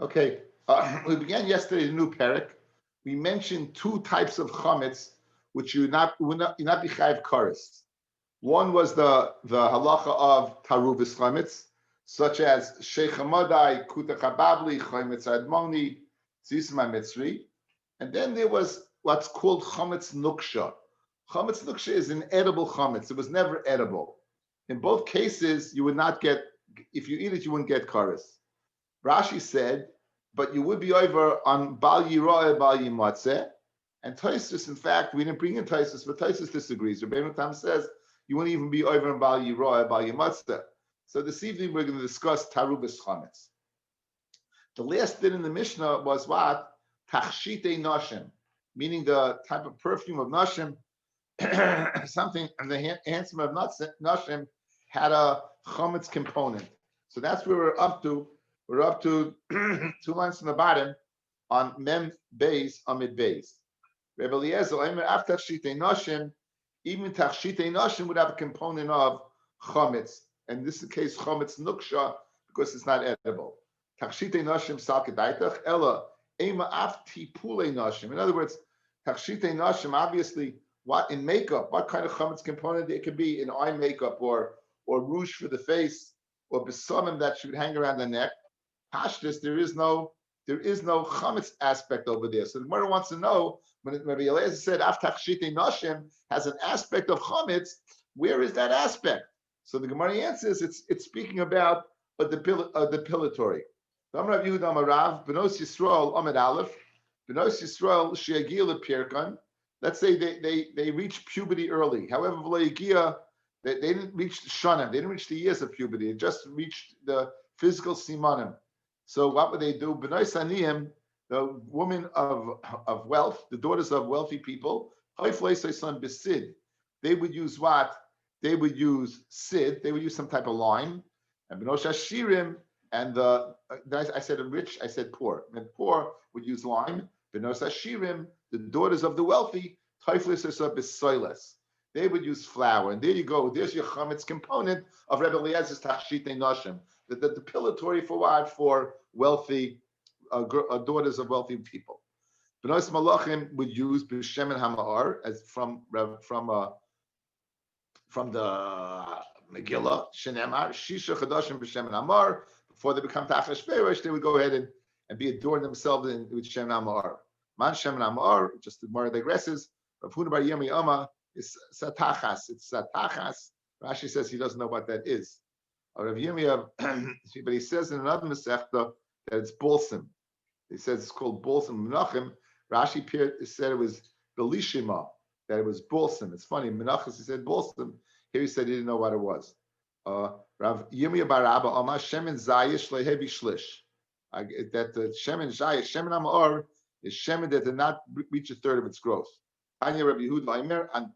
Okay, we began yesterday a new parak. We mentioned two types of chametz which you not be chayiv kares. One was the halacha of taruvus chametz, such as shechamadai, kuta chababli, chametz admoni, zisma mitzri, and then there was what's called chametz nuksha. Chametz nuksha is an edible chametz. It was never edible. In both cases, you would not get, if you eat it, you wouldn't get kares. Rashi said, but you would be over on Bal Yiroeh, Bal Yimatzeh. And Tosfos, in fact, we didn't bring in Tosfos, but Tosfos disagrees. Rabbi Tam says you wouldn't even be over on Bal Yiroeh, Bal Yimatzeh. So this evening we're going to discuss Tarubas Chametz. The last din in the Mishnah was what? Tachshitei Nashim, meaning the type of perfume of Nashim, something, and the handsome of Nashim had a Chametz component. So that's where we're up to. We're up to 2 lines from the bottom on Mem Beis Amid Beis. Rebbe Eliezer, after Tachshitei Nashim, even Tachshitei Nashim would have a component of chametz, and this is the case chametz nuksha because it's not edible. Tachshitei Nashim salkedaitach ella ema af tipulei Nashim. In other words, Tachshitei Nashim, obviously, what in makeup, what kind of chametz component it could be in eye makeup or rouge for the face or besamim that should hang around the neck. Pashtus, there is no chametz aspect over there. So the Gemara wants to know when Rabbi Eliezer said Af Tachshitei Nashim has an aspect of chametz. Where is that aspect? So the Gemara answers it's speaking about a depilatory. Amar Yehuda Amar Rav Benos Yisrael Amid Aleph Benos Yisrael She'agil Pirkan. Let's say they reach puberty early. However, they didn't reach the shanim. They didn't reach the years of puberty. They just reached the physical simanim. So what would they do? B'nai Saniyim, the women of wealth, the daughters of wealthy people, they would use what? They would use sid. They would use some type of lime. And B'nai Shirim, and I said rich, I said poor. And poor would use lime. B'nai Shirim, the daughters of the wealthy, they would use flour. And there you go. There's your chametz component of Rebbe Eliezer's Tachshitei Nashim. The depilatory for what? For wealthy daughters of wealthy people. B'nos Malachim would use b'shemen hama'ar as from the Megillah Shenemar Shisha Chadashim b'shemen hama'ar. Before they become Tachash Perish, they would go ahead and be adorned themselves with shemen hama'ar. Man shemen hama'ar, just the more digresses. Rav Huna bar Yirmi Ama is satachas. It's satachas. Rashi says he doesn't know what that is. Rav Yirmiyah, but he says in another Masechta that it's balsam. He says it's called balsam Menachem. Rashi said it was belishima, that it was balsam. It's funny, Menachem he said balsam. Here he said he didn't know what it was. Rav Yirmiyah bar Abba Amar shemen zayish lehevi shlish. That the shemen zayish, shemen amar is shemen that did not reach a third of its growth. Tanya Rabbi Yehuda Aimer and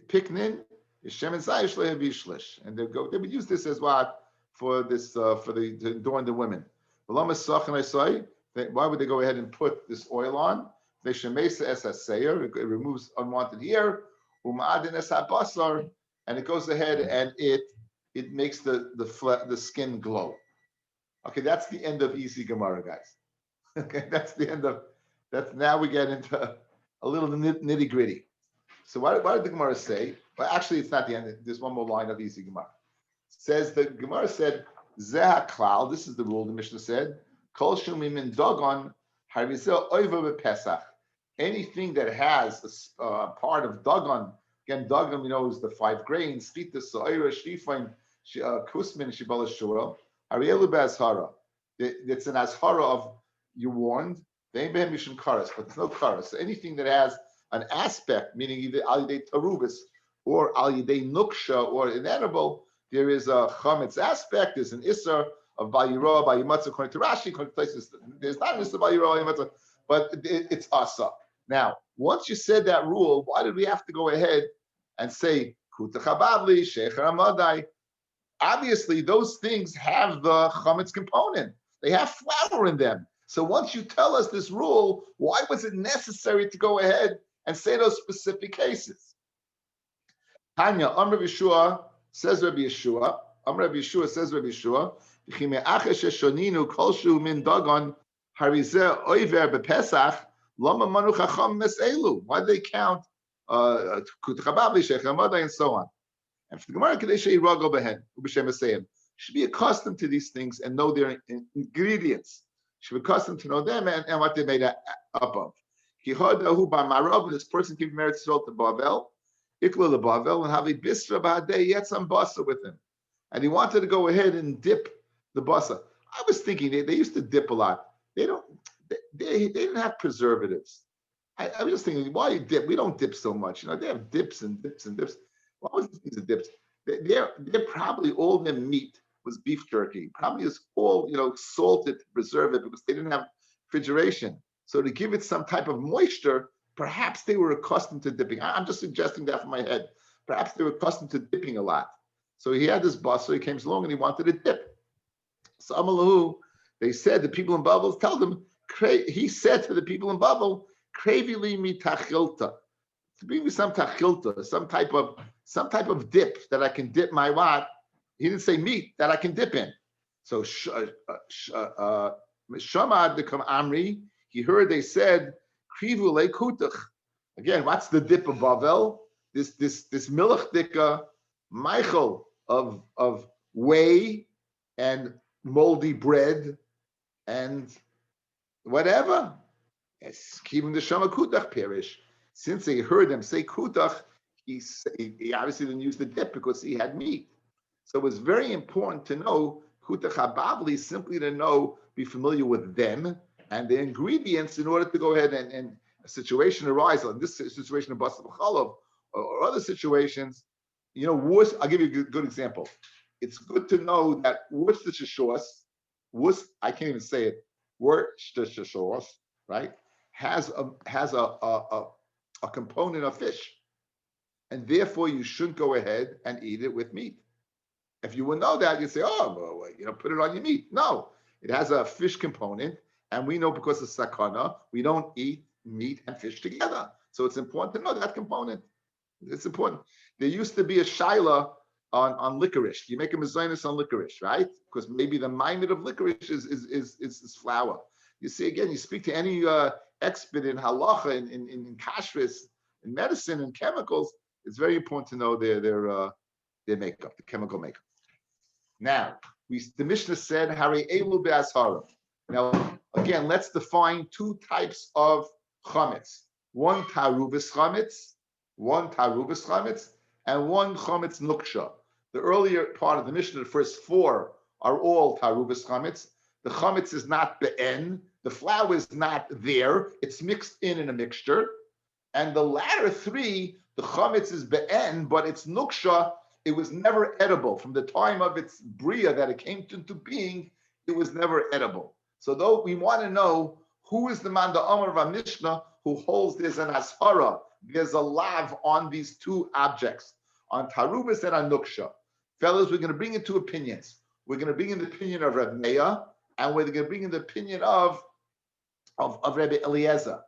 piknin. And they would use this as what for this to adorn the women. Why would they go ahead and put this oil on? It removes unwanted hair, and it goes ahead and it makes the skin glow. Okay, that's the end of easy Gemara, guys. Okay, that's the end of that. Now we get into a little nitty gritty. So why did the Gemara say? Well, actually, it's not the end. There's one more line of easy Gemara. Says the Gemara said, Zeh klal. This is the rule. The Mishnah said, Kol shumim dogon harvizel oiva b'Pesach. Anything that has a part of dogon, again, dogon we know is the 5 grains. Stita soira shlifain kusmin shibala shura arielu be'azhara. It's an azhara of you warned. They behem mishum karas, but there's no karas. So anything that has an aspect, meaning either al yidei tarubis or al yidei nuksha or inedible, there is a chametz aspect. There's an isser of bayiro, bayimatzah, according to Rashi, according to places. There's not an isser bayiro, bayimatzah, but it's asa. Now, once you said that rule, why did we have to go ahead and say kuta chabavli, shecher amadai? Obviously, those things have the chametz component. They have flour in them. So once you tell us this rule, why was it necessary to go ahead and say those specific cases? Tanya, Amr Yeshua says Rabbi Yeshua. Amr Rabbi Yeshua says Rabbi Yeshua. Why do they count and so on? And for the Gemara, should be accustomed to these things and know their ingredients. Should be accustomed to know them and what they made up of. This person came from Eretz Yisrael to Bavel, Ikla the Bavel, and have a bisra ba'adei, he had some basa with him. And he wanted to go ahead and dip the basa. I was thinking they used to dip a lot. They didn't have preservatives. I was just thinking, why you dip? We don't dip so much. They have dips and dips and dips. What was these dips? They're probably all their meat was beef jerky. Probably is all salted to preserve it because they didn't have refrigeration. So to give it some type of moisture, perhaps they were accustomed to dipping. I'm just suggesting that from my head. Perhaps they were accustomed to dipping a lot. So he had this bus, so he came along and he wanted to dip. So Amalahu, they said the people in Babel tell them. He said to the people in Babel, "Kravili mi tachilta." Bring me some tachilta, some type of dip that I can dip my what? He didn't say meat that I can dip in. So Shamad the Amri, he heard they said krivu le kutach. Again, what's the dip of Bavel? This milach dika Michael of whey and moldy bread and whatever. Yes, keeping the shama kutach perish. Since they heard him say kutach, he obviously didn't use the dip because he had meat. So it was very important to know kutach habavli, simply to be familiar with them and the ingredients in order to go ahead and a situation arises. In this situation of basar b'chalov or other situations, I'll give you a good example. It's good to know that Worcestershire sauce, I can't even say it, Worcestershire sauce, right, has a component of fish, and therefore you shouldn't go ahead and eat it with meat. If you would know that, you'd say, put it on your meat. No, it has a fish component, and we know because of sakana, we don't eat meat and fish together. So it's important to know that component. It's important. There used to be a shaila on licorice. You make a mezainis on licorice, right? Because maybe the maimed of licorice is flour. You see, again, you speak to any expert in halacha, in kashrus, in medicine, and chemicals, it's very important to know their makeup, the chemical makeup. Now, the Mishnah said, Hari Elu be'asharim. Now, again, let's define two types of chametz. One tarubis chametz, and one chametz nuksha. The earlier part of the Mishnah, the first four, are all tarubis chametz. The chametz is not be'en. The flour is not there. It's mixed in a mixture. And the latter three, the chametz is be'en, but it's nuksha. It was never edible. From the time of its bria that it came into being, it was never edible. So though we want to know who is the man, the Amar of our Mishnah, who holds there's an ashara, there's a lav on these two objects, on tarubis and on nuksha. Fellas, we're going to bring in two opinions. We're going to bring in the opinion of Rabbi Meir, and we're going to bring in the opinion of Rabbi Eliezer.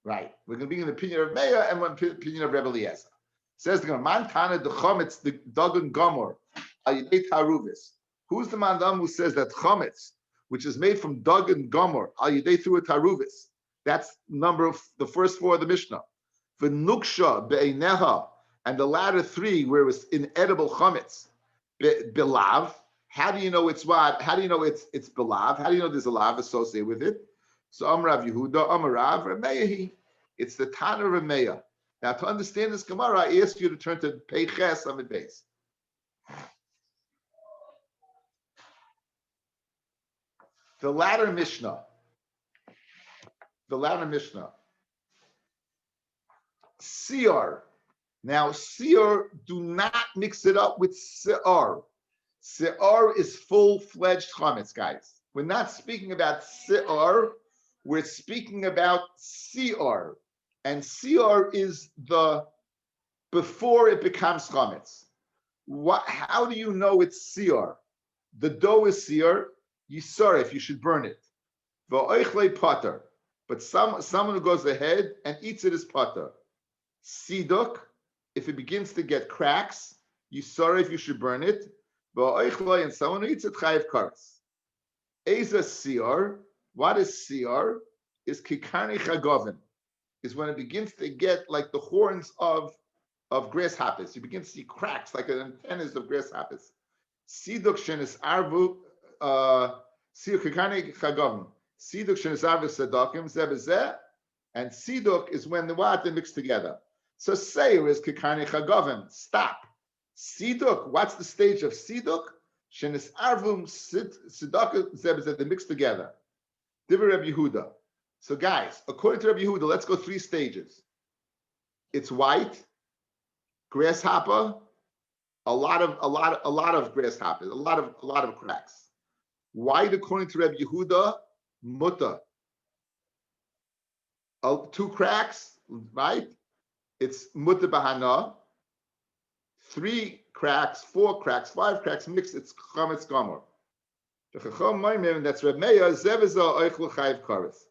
Right. We're going to bring in the opinion of Meir and one opinion of Rabbi Eliezer. Says the man Tana the chometz the dagan gomor ayidei taruvis. Who's the man who says that chometz, which is made from dagan gomor ayidei through a taruvis? That's the first four of the Mishnah. V'nuksha be'eineha, and the latter three where it was inedible chometz belav. How do you know it's what? How do you know it's belav? How do you know there's a lav associated with it? So Amrav Yehuda, Amarav Rameyahi. It's the Tana Rameya. Now, to understand this Gemara, I ask you to turn to Peiches Amid Beis. The latter Mishnah. Siyar. Now, Siyar, do not mix it up with Se'ar. Se'ar is full-fledged chametz, guys. We're not speaking about Se'ar. We're speaking about Siyar. And Siyar is before it becomes chametz. How do you know it's Siyar? The dough is Siyar. Yisarif, you should burn it. V'oichlei pater. But someone who goes ahead and eats it is pater. Siduk, if it begins to get cracks, Yisarif, you should burn it. V'oichlei, and someone who eats it, chayiv karas. Eza Sior, what is Sior? Is Kikarni Chagovin, is when it begins to get like the horns of grasshoppers. You begin to see cracks like the antennas of grasshoppers. Siduk shenis arvu, Sior Kikarni Chagovin. Siduk shenis arvu sedakim, zebezeh, and Siduk is when the water mix together. So Seir is Kikarni Chagovin, stop. Siduk, what's the stage of Siduk? Shenis arvum Siduk zebezeh, they mix together. Divrei Rabbi Yehuda. So guys, according to Rabbi Yehuda, let's go 3 stages. It's white, grasshopper, a lot of grasshoppers, a lot of cracks. White, according to Rabbi Yehuda, mutter. 2 cracks, right? It's mutter bahana. 3 cracks, 4 cracks, 5 cracks mixed. It's chametz gomer. That's Reb Meir. Zevizah oichel chayiv kares.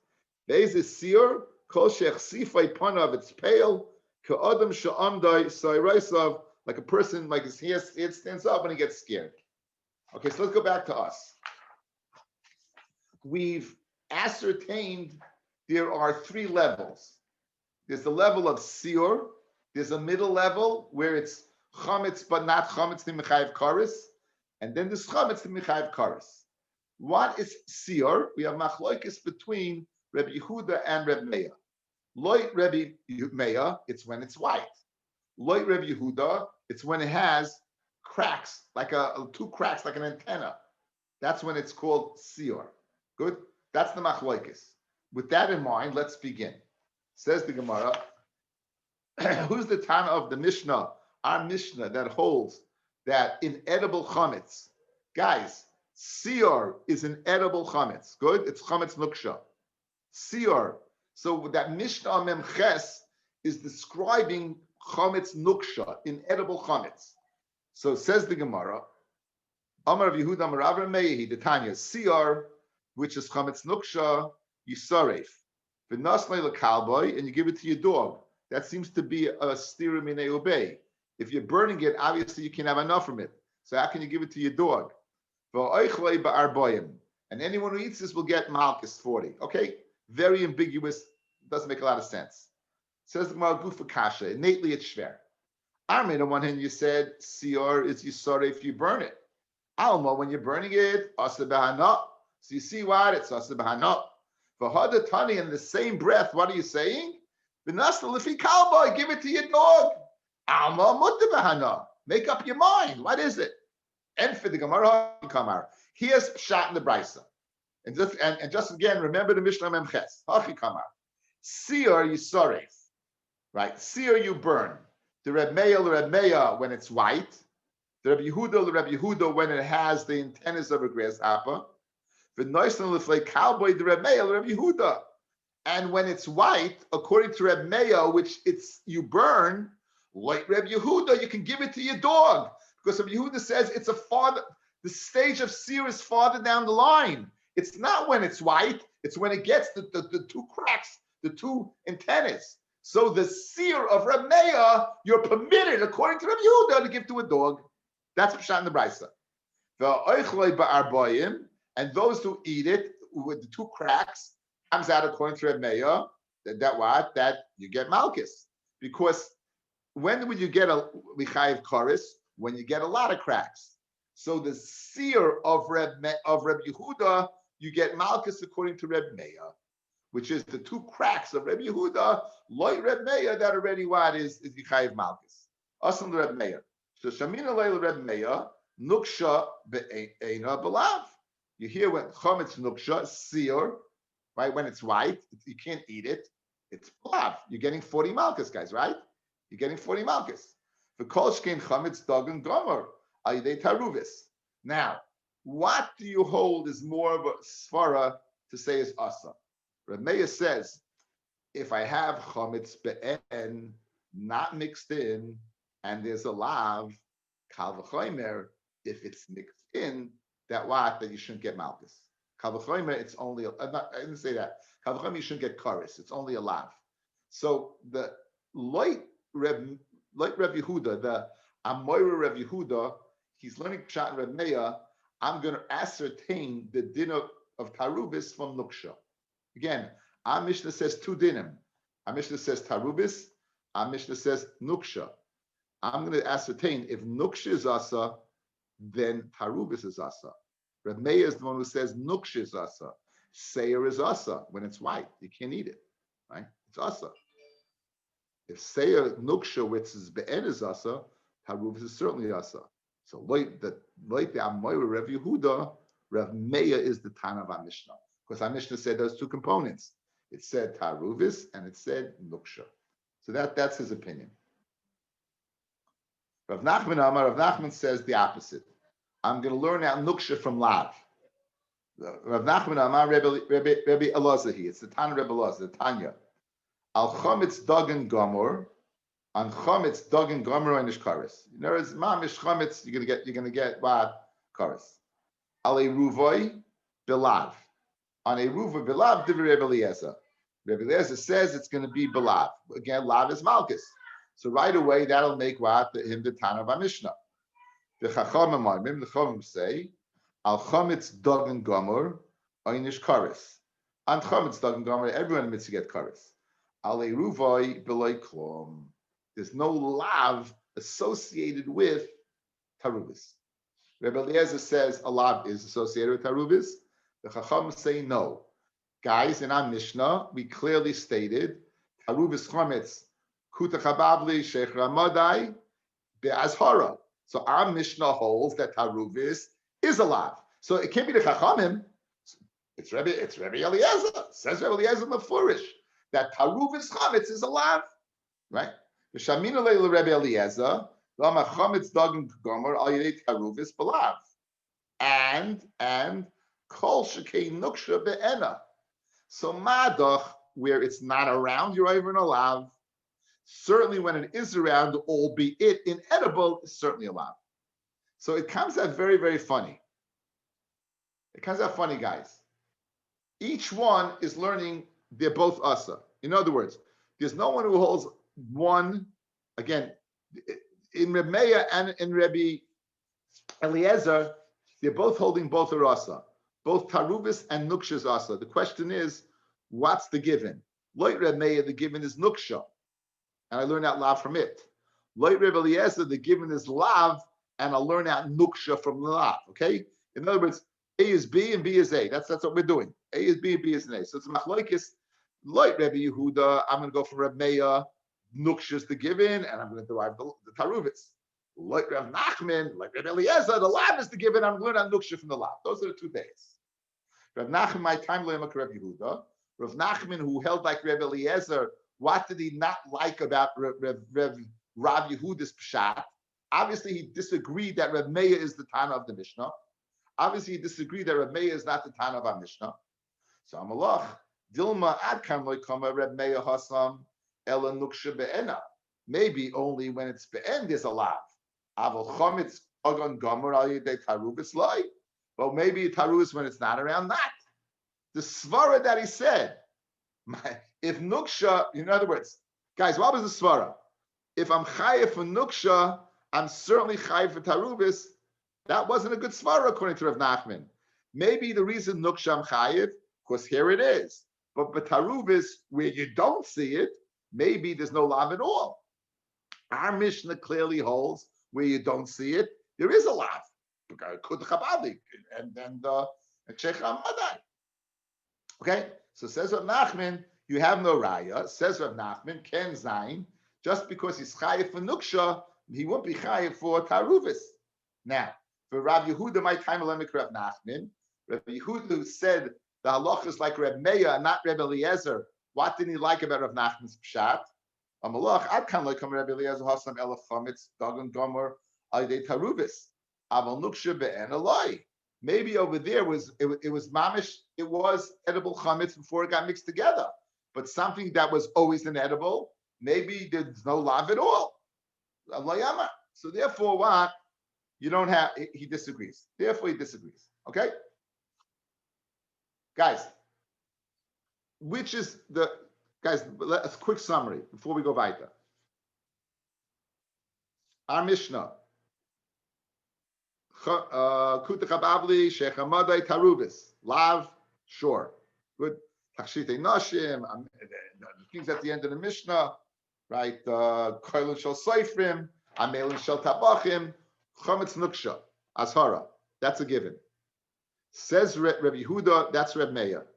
There's a seer, kol shechsifay panav, it's pale, ka'adam sha'amdai sayraisav, like a person, like his hair stands up when he gets scared. Okay, so let's go back to us. We've ascertained there are 3 levels. There's the level of seer, there's a middle level where it's chametz, but not chametz to mechayiv kares, and then there's chametz to mechayiv kares. What is seer? We have machlokes between Rabbi Yehuda and Rabbi Meir. Loy Rabbi Meir, it's when it's white. Loy Rabbi Yehuda, it's when it has cracks, like 2 cracks, like an antenna. That's when it's called seer. Good? That's the machlokes. With that in mind, let's begin. Says the Gemara, who's the Tana of the Mishnah, our Mishnah, that holds that in edible chametz, guys, seer is an edible chametz. Good? It's chametz nuksha. Seer. So that Mishnah Memches is describing chametz nuksha, inedible chametz. So says the Gemara, Amar Yehuda Amar Rav Meir, the Tanya, seer, which is chametz nuksha, yisaref, v'nasnei lekalboy, and you give it to your dog. That seems to be a stira minei ubei. If you're burning it, obviously you can't have enough from it. So how can you give it to your dog? V'oichlei ba'arboyim, and anyone who eats this will get malchus 40. Okay. Very ambiguous, doesn't make a lot of sense. Says the Gemara Gufa Kasha, innately it's shver. Armin, on one hand you said seor is yisore if you burn it. Alma, when you're burning it, asa behana. So you see what? It's asa behana. V'hada tani, in the same breath, what are you saying? V'nasta lifi kalboy, give it to your dog. Alma mutta behana. Make up your mind. What is it? And for the Gemara Kamar, here's pshat in the Brisa. And just again, remember the Mishnah Memches. Hachi Kamar. Seer yisoref. Right? Seer you burn. The Reb Meir when it's white. The Reb Yehuda when it has the antennas of a grasshopper. The Noisan Leflei Kalboy, the Reb Yehuda. And when it's white, according to Reb Meir, which it's you burn, like Reb Yehuda, you can give it to your dog. Because Reb Yehuda says it's the stage of seer is farther down the line. It's not when it's white, it's when it gets the 2 cracks, the 2 antennas. So the seer of Reb Meir, you're permitted, according to Reb Yehuda, to give to a dog. That's Pshat in the Brisa. And those who eat it with the 2 cracks, comes out according to Reb Meir, that you get malchus. Because when would you get a lichayiv kares? When you get a lot of cracks. So the seer of Reb Yehuda, you get malchus according to Reb Meir, which is the 2 cracks of Reb Yehuda, like Reb Meir, that already what is Yichayiv malchus. Asam Reb Meir. So Shamina Leil Reb Meir, Nuksha be'eina belav. You hear when Chometz Nuksha, seer, right? When it's white, you can't eat it. It's belav. You're getting 40 malchus, guys, right? You're getting 40 malchus. The Kolshkein Chometz Dagan Gomer, Ayidei Taruvis. Now, what do you hold is more of a svara to say is asa? Reb Meir says, if I have chometz be'en, not mixed in, and there's a lav, kal v'chomer, if it's mixed in, that you shouldn't get malchus. Kal v'chomer, it's only, I didn't say that. Kal v'chomer, you shouldn't get karis. It's only a lav. So the like Reb Yehuda, the Amoira Reb Yehuda, he's learning pshat in Reb Meir. I'm going to ascertain the din of of tarubis from nuksha. Again, our Mishnah says two dinim. Our Mishnah says tarubis. Our Mishnah says nuksha. I'm going to ascertain if nuksha is asa, then tarubis is asa. Reb Meir is the one who says nuksha is asa. Seir is asa when it's white. You can't eat it, right? It's asa. If Seir nuksha, which is be'en, is asa, tarubis is certainly asa. So like the Amoy Rev Yehuda, Rev Meir is the Tana of our Mishnah. Because our Mishnah said those two components. It said taruvis and it said nuksha. So that's his opinion. Rav Nachman says the opposite. I'm going to learn out nuksha from lav. Rav Nachman Amar Rebbe Elazahi. It's the Tana Rebbe Elazar, the Tanya. Al chometz dagan gomor. On chometz dagan gomor and ishkaris. In other words, mamish chometz, you're gonna get what? Karis. Al eruvoi belav. On eruva belav divrei Rebbe Eliezer. Rebbe Eliezer says it's going to be belav. Again, lav is malchus. So right away that'll make what him the Tana of our Mishnah. The Chachamim say al chometz dagan gomor oynish karis. On chometz dagan gomor, everyone admits to get karis. Al eruvoi beloi klom. There's no lav associated with tarubis. Rebbe Eliezer says a lav is associated with tarubis. The Chacham say no. Guys, in our Mishnah, we clearly stated tarubis chometz kuta chababli sheikh ramadai be'azhara. So our Mishnah holds that tarubis is a lav. So it can't be the Chachamim. It's Rebbe Eliezer. Says Rebbe Eliezer mefurish that tarubis chometz is a lav, right? V'shamina leil Rebbe Eliezer lama chometz dagan gomer al yedei tarubis belav, and kol shekei nuksha be'ena. So madach, where it's not around, you're over in a lav. Certainly when it is around, albeit inedible, is certainly a lav. So it comes out very, very funny. It comes out funny, guys. Each one is learning they're both asa. In other words, there's no one who holds one. Again, in Reb Meir and in Rebbe Eliezer, they're both holding both are asa. Both tarubis and nuksha is asa. The question is, what's the given? Like Reb Meir, the given is nuksha, and I learn out lav from it. Like Reb Eliezer, the given is lav, and I learn out nuksha from the lav. Okay. In other words, A is B and B is A. That's what we're doing. A is B and B is an A. So it's machlokes. Like Rebbe Yehuda, I'm going to go from Reb Meir. Nuksha is the given, and I'm going to derive the tarubis. Like Rav Nachman, like Reb Eliezer, the lav is the given. I'm going to learn out nuksha from the lav. Those are the 2 days. Rav Nachman, my time learned Reb Yehuda. Rav Nachman, who held like Reb Eliezer, what did he not like about Rav Yehuda's pshat? Obviously, he disagreed that Reb Meir is the Tana of the Mishnah. Obviously, he disagreed that Reb Meir is not the Tana of our Mishnah. So Amalach, Dilma Adkan Loikama Reb Meir Hasam Ela Nuksha Be'ena. Maybe only when it's Be'en there's a lav. Aval Chometz Ogon Gomer Al Yedei Tarubis Lai. Well, maybe tarubis when it's not around, not. The svara that he said, if nuksha, in other words, guys, what was the svara? If I'm chayiv for nuksha, I'm certainly chayiv for tarubis. That wasn't a good svara according to Rav Nachman. Maybe the reason nuksha I'm chayiv, because here it is. But tarubis, where you don't see it, maybe there's no lav at all. Our Mishnah clearly holds where you don't see it, there is a lav. And then the Sheikh Ramadai. Okay, so says Rav Nachman, you have no raya. Says Rav Nachman, Ken Zayin, just because he's chayiv for nuksha, he won't be chayiv for taruvis. Now, for Rav Yehuda, my time alemik Rav Nachman, Rav Yehuda said the halach is like Reb Meir, not Reb Eliezer. What didn't he like about Rav Nachman's pshat? Amalach, I'd kind of like Reb Eliezer Hasam Elef Chametz Dagan Gomer Aydei Taruvis. Maybe over there it was mamish, it was edible chametz before it got mixed together. But something that was always inedible, maybe there's no lav at all. So therefore, what? You don't have, he disagrees. Therefore, he disagrees. Okay? Guys, which is the, guys, a quick summary before we go weiter. Our Mishnah. Kuta Chababli, Sheikh Hamadai Tarubis, Lav, Sure. Good. Takshite Nashim, the things at the end of the Mishnah, right? Koilin Shel Seifrim, Amelin Shel Tabachim, Chometz Nuksha, Ashara. That's a given. Says Rabbi Yehuda, that's Reb Meir.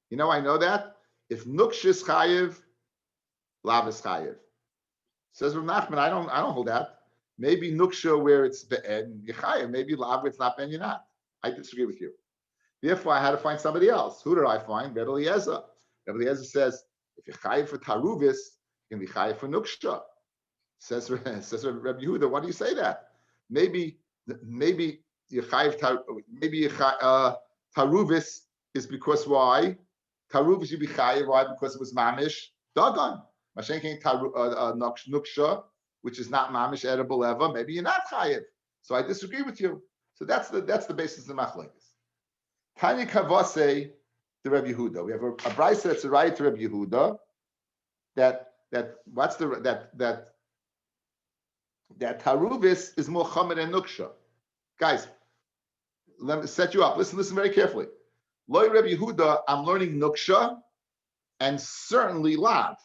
You know, I know that. If Nuksha is Chayiv, Lav is Chayiv. Says Rav Nachman, I don't hold that. Maybe Nuksha where it's Be'en, Yechayiv. Maybe Lav where it's not Ben, you're not. I disagree with you. Therefore, I had to find somebody else. Who did I find? Rabbi Eliezer. Rabbi Eliezer says, if you're chayiv for taruvis, you can be chayiv for nuksha. Says Rabbi Yehuda, why do you say that? Maybe you're chayiv, maybe taruvis is because why? Taruvis you be chayiv, why? Because it was mamish dagan. Mashenkin nuksha, which is not mamish edible ever. Maybe you're not chayiv. So I disagree with you. So that's the basis of the machlekes. Tanya Kavase, the Rabbi Yehuda. We have a brayso that's a right to Rabbi Yehuda. That taruvis is more chamer than nuksha. Guys, let me set you up. Listen very carefully. Loi Rabbi Yehuda, I'm learning nuksha and certainly lav.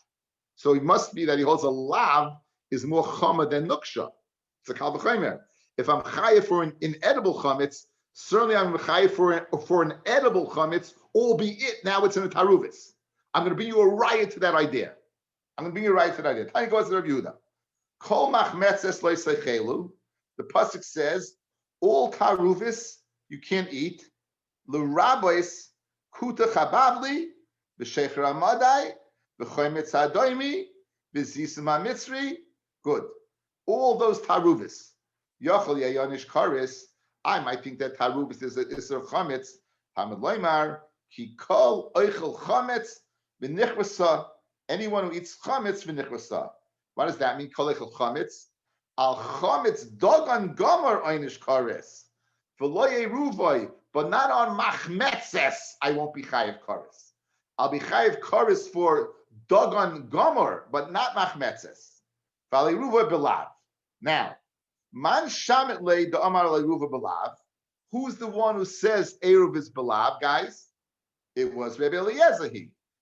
So it must be that he holds a lav is more chamer than nuksha. It's a kal v'chomer. If I'm chayiv for an inedible chametz, certainly I'm chayiv for an edible chametz, albeit now it's in a taruvis. I'm going to bring you a riot to that idea. Tanya goes to Rabbi Yehuda. Kol machmetzes lo seichelu. The pasuk says, all taruvis you can't eat. L'rabbis kuta chabavli v'shecher amadai v'chometz hadoimi v'zisim hamitzri. Good. All those taruvis. Yochel yayonish karis. I might think that taruvis is a chametz. Hamad loymar ki kol oichel chametz v'nichrasa. Anyone who eats chametz v'nichrasa. What does that mean? Kol oichel chametz. Al chametz dogan gomer einish karis. V'lo yeruvoy, but not on machmetzes. I won't be chayiv karis. I'll be chayiv karis for dogan gomer, but not machmetzes. V'al yeruvoy belav. Now. Man shamet le the amar leruva belav. Who's the one who says eruv is belav, guys? It was Rabbi Eliezer.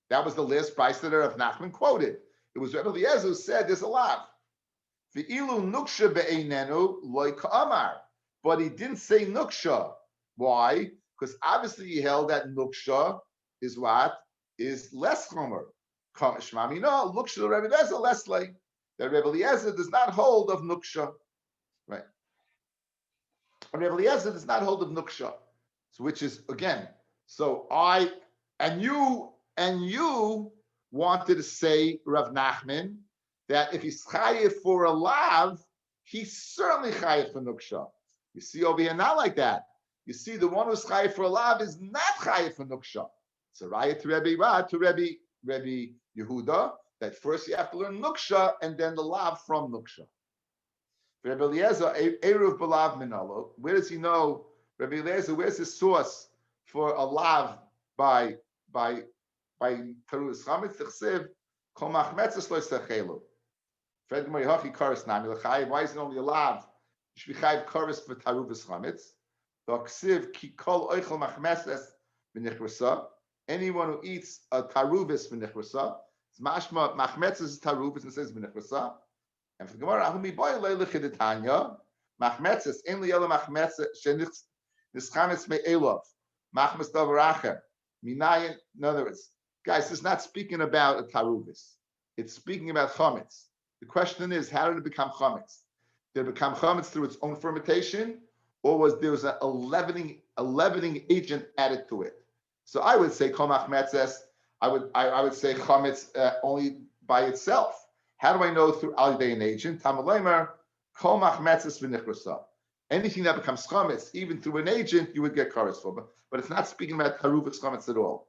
That was the last price that Rav Nachman quoted. It was Rabbi Eliezer who said there's a lav. Ve'ilu nuksha be'einenu loy ka'amar. But he didn't say nuksha. Why? Because obviously he held that nuksha is what? Is less chomer. Shmami no, nuksha Rabbi Eliezer less like. That Rabbi Eliezer does not hold of nuksha. Right. Rabbi Eliezer does not hold of nuksha, so which is again. So you wanted to say Rav Nachman that if he's chayiv for a lav, he's certainly chayiv for nuksha. You see over here not like that. You see the one who's chayiv for a lav is not chayiv for nuksha. It's a raya to Rabbi Yehuda that first you have to learn nuksha and then the lav from nuksha. Rabbi Eliezer, Eruv Belav Minalo. Where does he know? Rabbi Eliezer, where's his source for a lav by Tarus Chametz Tichsiv? Kol Machmetzes Lo Sechelu. Fred Moyachi Karis Nami L'Chayiv. Why is it only a lav? You should be Chayiv Karis for Tarus Chametz. V'Ksiv Ki Kol Oichel Machmetzes V'Nichrasa. Anyone who eats a Taruvis V'Nichrasa. It's mashma Machmetzes is Taruvis and says V'Nichrasa. And for the Gemara, Ahumi boy leile chidetanya, machmetzes in liyela machmetzes shenichs nischametz me'elov machmes davaracher minayin. In other words, guys, it's not speaking about a taruvis. It's speaking about chametz. The question is, how did it become chametz? Did it become chametz through its own fermentation, or was there a leavening agent added to it? So I would say kol machmetzes. I would say chametz only by itself. How do I know through al yedei an agent? Tamaleimer kol machmetzes v'nichrasa. Anything that becomes chametz, even through an agent, you would get kares for. But it's not speaking about taruvas chametz at all.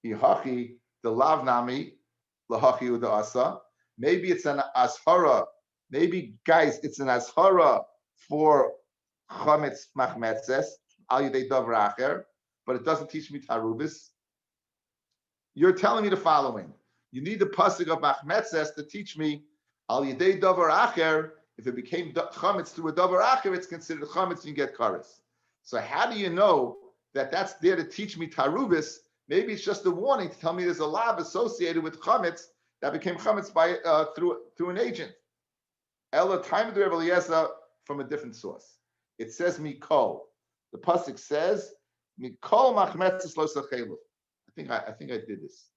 Hihachi the lav nami lahachi uda asa. Maybe it's an ashara. Maybe guys, it's an ashara for chametz machmetzes al yedei davar acher, but it doesn't teach me taruvas. You're telling me the following. You need the pasuk of machmetzes to teach me al yedei davar acher. If it became chametz through a davar acher, it's considered chametz and you get kares. So how do you know that that's there to teach me taruvis Maybe it's just a warning to tell me there's a lav associated with chametz that became chametz by through an agent. Ella time of the Rebbe Eliezer from a different source. It says mikol. The pasuk says mikol machmetzes lo sachelu. I think I did this.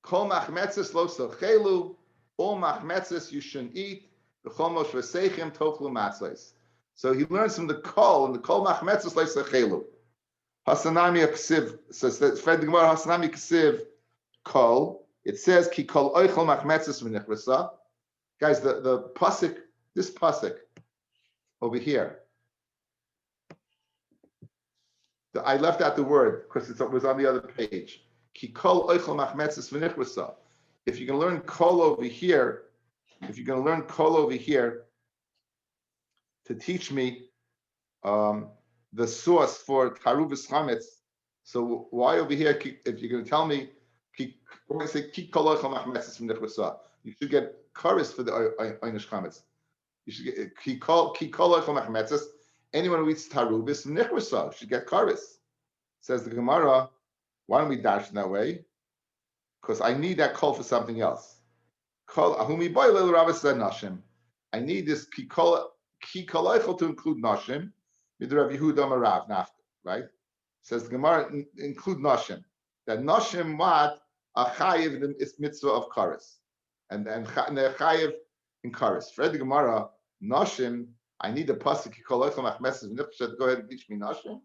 Kol machmetzes lo sachelu. All machmetzes you shouldn't eat. V'chol mosh v'seichem tochlu matzos. So he learns from the kol, and the kol machmetzes lo sachelu. Hasanami Ksiv says that Fred Gemara Hasanami Ksiv Kol. It says Ki Kol Oichel Machmetzes V'Nichrasa. Guys, the pasuk, this pasuk over here. I left out the word because it was on the other page. Ki Kol Oichel Machmetzes V'Nichrasa. If you can learn Kol over here, to teach me the source for Taruvus Chametz. So why over here, if you're going to tell me, you should get chorus for the Einish Chametz. You should get anyone who eats Taruvus Nichvasa should get chorus. Says the Gemara, why don't we dash in that way? Because I need that call for something else. I need this ki kol to include Nashim. Rabbi Yehuda Marav Nafta, right? Says the Gemara include Nashim. That Nashim what are chayiv in the mitzvah of kares, and they're chayiv in kares. Fred the Gemara Nashim. I need the pasuk Kikolaychel Machmeses V'Nichshet. Go ahead and teach me Nashim.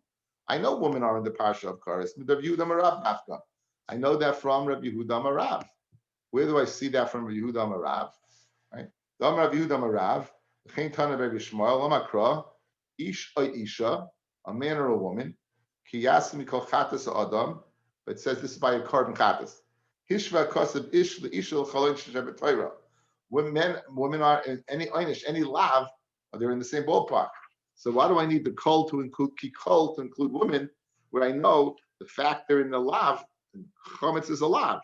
I know women are in the parsha of kares. Rabbi Yehuda Marav Nafta. I know that from Rabbi Yehuda Marav. Where do I see that from Rabbi Yehuda Marav? Right? Rabbi Yehuda Marav. Chen Tana Rabbi Shmuel Lamakra. Ish or Isha, a man or a woman, Kiyas mikol chatas adam, but it says this is by a carbon chatas. Hishva kosev ish the ishul chaloin shebet Torah. Women are in any einish, any lav, they're in the same ballpark. So why do I need the kol to include kikol to include women, where I know the factor in the lav, chametz is a lav. It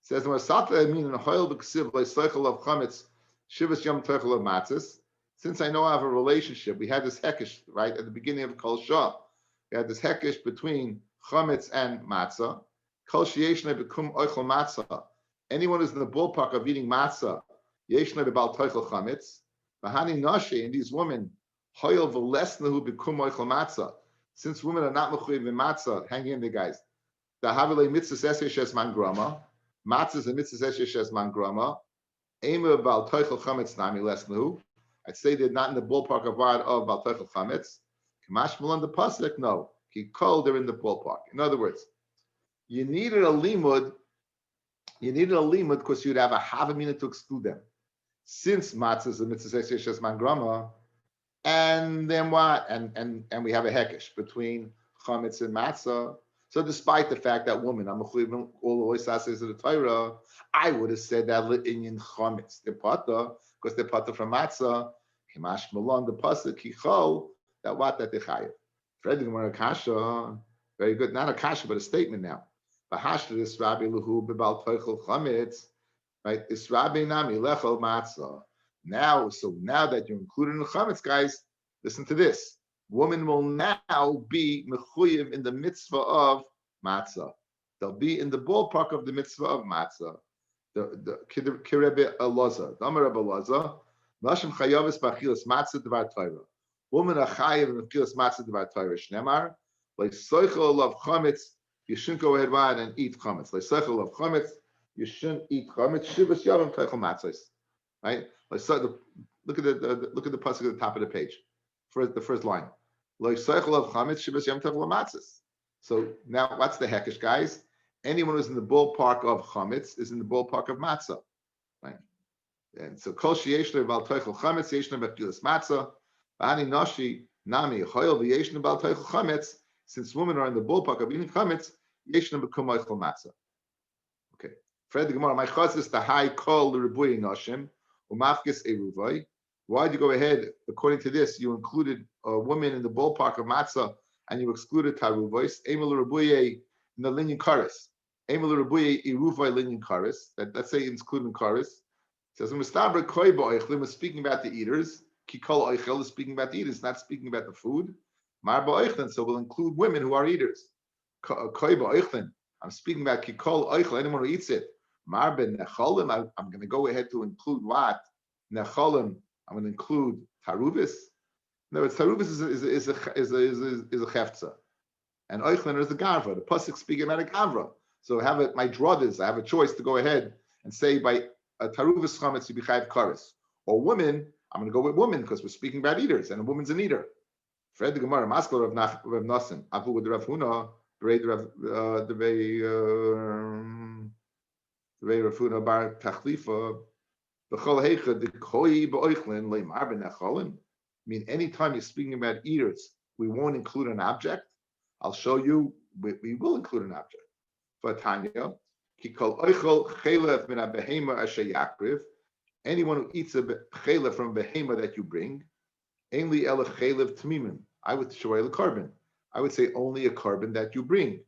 says Masata I mean in a hoil b'ksiv le'seichel of chametz shivas yom teichel of matzis. Since I know I have a relationship, we had this hekesh, right, at the beginning of Kol Shah. We had this hekesh between chametz and matzah. Kol sheyeshna bekum oichel matzah. Anyone who's in the ballpark of eating matzah, yeshna bebal toichel chametz. Bahani nashe, and these women, hoyel v'lesnahu bekum oichel matzah. Since women are not mechuyev in matzah, hang in there, guys. The havile mitzvah eshesh es man grama. Matzah is a mitzvah eshesh es man grama. Ema bebal toichel chametz nami lesnahu. I'd say they're not in the ballpark of Baltechel Chametz. Kamash Malon the pasuk, no. Kikol, they're in the ballpark. In other words, you needed a limud because you'd have a half a minute to exclude them. Since matzah is a mitzvah shes mangrama, and then what? And we have a hekesh between chametz and matzah. So despite the fact that women, I'm all the oisases of the Torah, I would have said that in chametz the pata, because they're pata from matzah. Kimash malon the pasuk kichol that they chayev. Fred Gemara kasha, very good. Not a kasha, but a statement now. Bahashta this Rabbi Luhu bebal toichel chametz, right? This Rabbi nami lechol matzah. Now that you're included in the chametz, guys, listen to this. Women will now be mechuyev in the mitzvah of matzah. They'll be in the ballpark of the mitzvah of matzah. The Kirebe Elazar, the Amar Rebbe Elazar, Nashim chayavis b'achilas matzah d'var Torah. Women are chayav in achilas matzah d'var Torah. Shnemar, like soichel of chametz, you shouldn't go ahead and eat chametz. Like soichel of chametz, you shouldn't eat chametz. Shivas yavim toichel matzos. Right? Like so, look at the pasuk at the top of the page. The first line. Like soichel of chametz, shivas yavim toichel matzos. So now, what's the hekesh, guys? Anyone who's in the ballpark of chametz is in the ballpark of matzah, right? And so kol sheyeshna bal toichel chametz yeshna b'chilas matzah. B'ani nashi nami hoyel v'yeshna bal toichel chametz. Since women are in the ballpark of eating chametz, yeshna b'kum oichel matzah. Okay. Fred the Gemara, my chaz is the high kol l'ribuyi nashim u'mafkis eruvay. Why did you go ahead? According to this, you included a woman in the ballpark of matzah and you excluded taruvos. Emel l'ribuyi in the linyan kares. Emel l'ribuyi eruvay linyan kares. Let's say including kares. Says we're speaking about the eaters. Kikol oichel is speaking about the eaters, not speaking about the food. Mar ba'oichlin, so we'll include women who are eaters. Koi ba'oichlin, I'm speaking about kikol oichel, anyone who eats it. Mar ben necholim, I'm going to go ahead to include what? Necholim, I'm going to include taruvis. No, it's taruvis is a cheftza, and oichlin is a gavra. The pasuk speaking about a gavra. So have it. My druthers, I have a choice to go ahead and say by a taruvis chametz you be chayav kares, or women. I'm going to go with women because we're speaking about eaters, and a woman's an eater. Fred the Gemara, Maskal Rav Nasim, Avu with Rav Huna, the way Rav Huna bar Tachlifa, the Chol Heicha, the Koi Ba'oichlin, Leimar Ben Necholim. I mean, anytime you're speaking about eaters, we won't include an object. I'll show you, we will include an object. For Tanya, Kikol Oichel Chelev Min HaBehema Asher Yakriv, anyone who eats a chelev from a behema that you bring, Ainli Ela Chelev Tmimim. I would show a carbon. I would say only a carbon that you bring.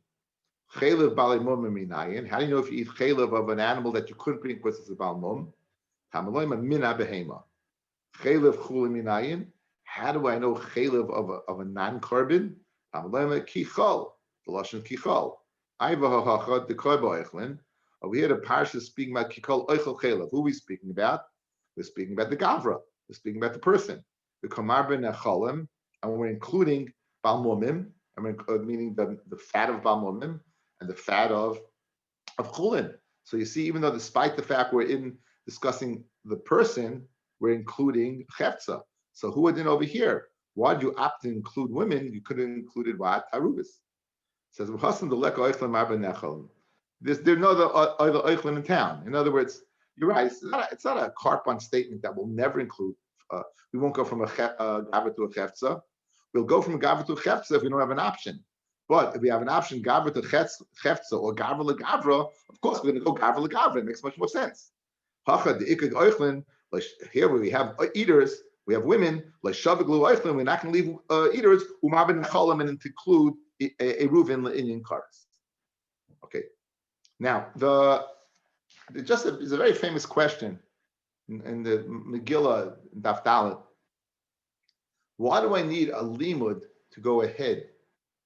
Chelev Balei Mum Minayin. How do you know if you eat chelev of an animal that you couldn't bring because it's a Bal Mum? Tamaloim Mina Behema. Chelev Chul Minayin. How do I know chelev of a non-carbon? Tamaloim Kichol. The Lashon Kichol. Aiva Hachacha Dekoy Ba'Echlin. Over here, the parsha is speaking about Kikol Oichel Chelev. Who are we speaking about? We're speaking about the Gavra. We're speaking about the person. The Kamar Ben Necholim, and we're including Balmumim, meaning the fat of Balmumim and the fat of Chulin. So you see, even though despite the fact we're discussing the person, we're including Cheftza. So who are in over here? Why did you opt to include women? You could have included what? Tarubis. It says, there are no other Eichlin in town. In other words, you're right. It's not a carp-on statement that will never include. We won't go from a gavra to a cheftza. We'll go from a gavra to a cheftza if we don't have an option. But if we have an option, gavra to cheftza or gavra le gavra, of course we're going to go gavra le gavra. It makes much more sense. Here we have eaters, we have women. We're not going to leave eaters and include a ruvin in karas. Okay. Now, it's a very famous question in the Megillah, Daf Dalet. Why do I need a limud to go ahead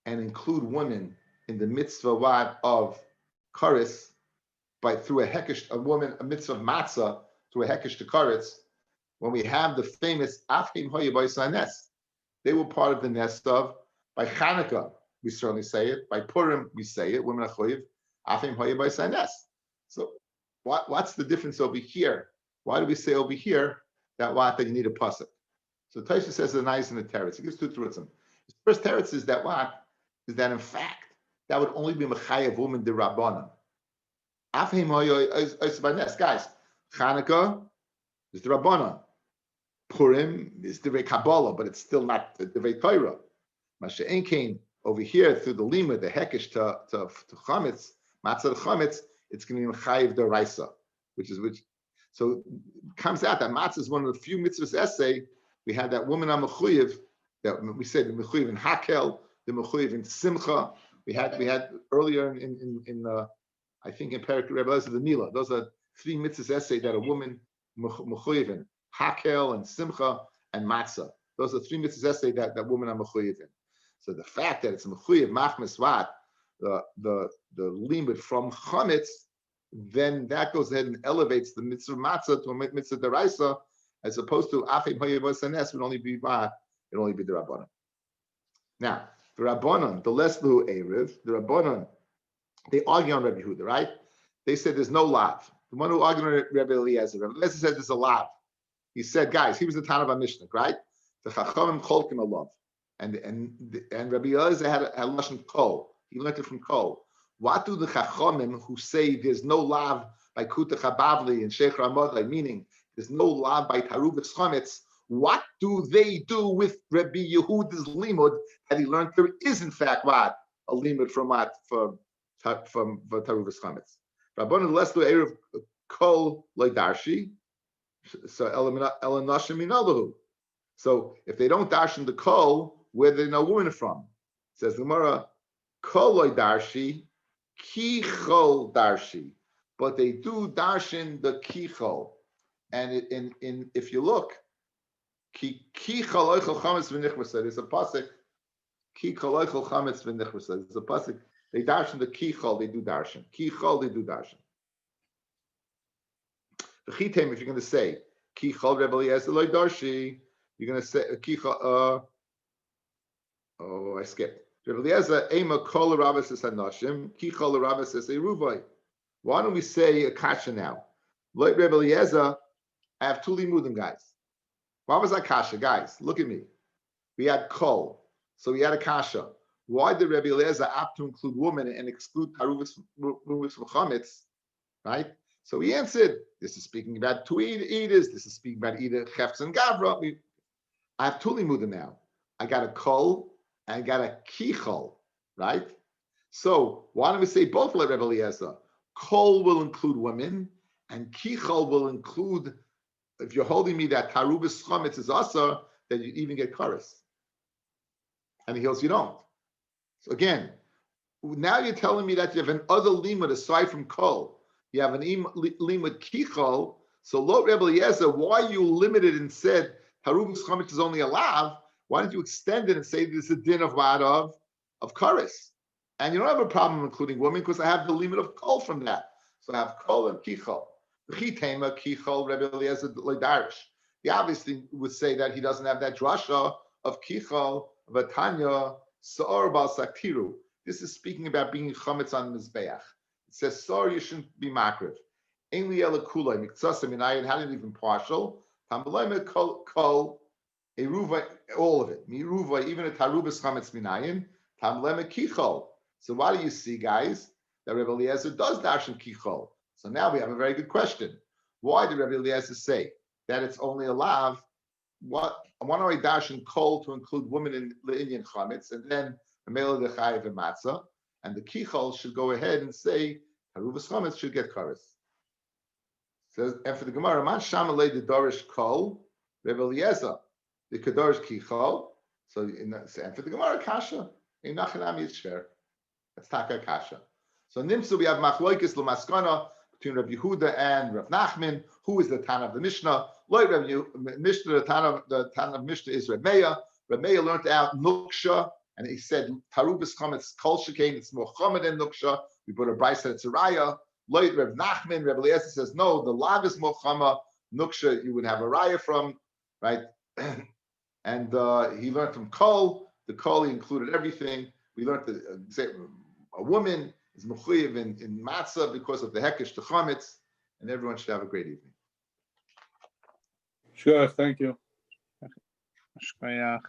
and include women in the mitzvah of karis through a mitzvah of matzah through a hekesh to karis, when we have the famous Afim Hoyabaysa Nes? They were part of the nest of, by Chanukah, we certainly say it, by Purim, we say it, women achoyev, Afim Hoyabaysa Nes. So what's the difference over here? Why do we say over here that you need a pasuk? So Taisha says the nice in the teretz. He gives two teretzim. His first teretz is that in fact that would only be mechayev woman de rabbanan. Afim Hoyabaysa Nes, guys. Chanukah is the rabbanan. Purim is the Kabbalah, but it's still not the Torah. Masha'en came over here through the lima, the hekesh to chametz, matzah chametz. It's going to be chayiv deraisa, which. So it comes out that matzah is one of the few mitzvahs essay. We had that woman on mechuyev that we said the mechuyev in hakel, the mechuyev in simcha. We had earlier in I think in Perik Rebbe the Mila. Those are three mitzvahs essay that a woman mechuyev in. Hakel and Simcha and Matzah. Those are three mitzvahs essay that women are mechuyev in. So the fact that it's mechuyev machmas vat, the limit from chametz, then that goes ahead and elevates the mitzvah matzah to a mitzvah deraisa, as opposed to afim hoyevos anes would only be vat, it would only be the rabbanon. Now the rabbanon, the leslu erev, the rabbanon, they argue on Rabbi Yehuda, right? They said there's no lav. The one who argued on Rabbi Eliezer, Rabbi Eliezer said there's a lav. He said, guys, he was the Tana of Mishnah, right? The Chachamim cholkim alav, and Rabbi Eliezer had lashon kol. He learned it from kol. What do the Chachamim who say there's no lav by Kuta Chabavli and Sheikh Ramadai, meaning there's no lav by Taruvas Chametz? What do they do with Rabbi Yehuda's limud that he learned there is in fact what a limud from Taruvas Chametz? Rabbanan Leslu Erev Kol Leidarshi. So So if they don't darshan the kol, where do they know women from? Says the Gemara, koloi darshi, kichol darshi. But they do darshan the kichol. And if you look, Ki chol oichel chametz v'nichvasa. There's a pasuk. Ki chol oichel chametz v'nichvasa. There's a pasuk. They darshan the ki chol. They do darshan. Ki chol. They do darshan. The chitem. If you're going to say ki chol Rebbe Eliezer loy darshi, you're going to say ki chol. I skipped. Rebbe Eliezer ema kol rabbis es hanoshim. Ki chol rabbis es eruvai. Why don't we say a kasha now? Like Rebbe Eliezer, I have two limudim, guys. Why was that kasha? Guys, look at me. We had kol, so we had a kasha. Why did Rebbe Eliezer opt to include women and exclude taruvas from chametz? Right? So he answered, this is speaking about two eaters. This is speaking about either chefs and gavra. I have two limudim now. I got a kol and I got a kichol, right? So why don't we say both like Rebbe Eliezer? Kol will include women, and kichol will include, if you're holding me that tarubas chametz is asa, then you even get kares. And he goes, you don't. So again, now you're telling me that you have an other limud aside from kol. You have an limud kichol. So lo Rebbe Eliezer, why you limited and said tarubas chametz is only a lav? Why don't you extend it and say this is a din of what of kares? And you don't have a problem including women because I have the limit of kol from that. So I have kol and kichol. Chitema kichol Rebbe Eliezer leidarish. He obviously would say that he doesn't have that drasha of kichol v'tanya sa'or bal saktiru. This is speaking about being chametz on mizbeach. It says sa'or you shouldn't be makriv. Ein li'ela kulay miktsasa minayin hadn't even partial. Tambalay kol eruva all of it. Miruva even a tarubas chametz minayin. Tambalay kichol. So why do you see, guys, that Rebbe Eliezer does darshan kichol? So now we have a very good question. Why did Rebbe Eliezer say that it's only a lav? Why don't I darshan kol to include women in the Indian chametz, and then Mela the chayiv and matzah, and the kichol should go ahead and say haruvas chametz should get kares. Says, and for the Gemara, man shamalei the dorish kol Rebbe Eliezer the kadorish kichol. So and for the Gemara kasha in nachanam yitzher. That's taka kasha. So nimsu we have machloikis l'maskana between Rabbi Yehuda and Rav Nachman. Who is the Tana of the Mishnah? Like Mishnah, the Tana of Mishnah is Reb Meir. Reb Meir learned out nuksha, and he said tarubas chametz kol shekain. It's more chamed than nuksha. We put a brayse that it's a raya. Like Rav Nachman, Reb Eliezer says no. The lav is more chama. Nuksha you would have a raya from, right? And he learned from kol. The kol he included everything. We learned that a woman is mechuyev in matzah because of the hekesh to chametz, and everyone should have a great evening. Sure, thank you. Shkoyach.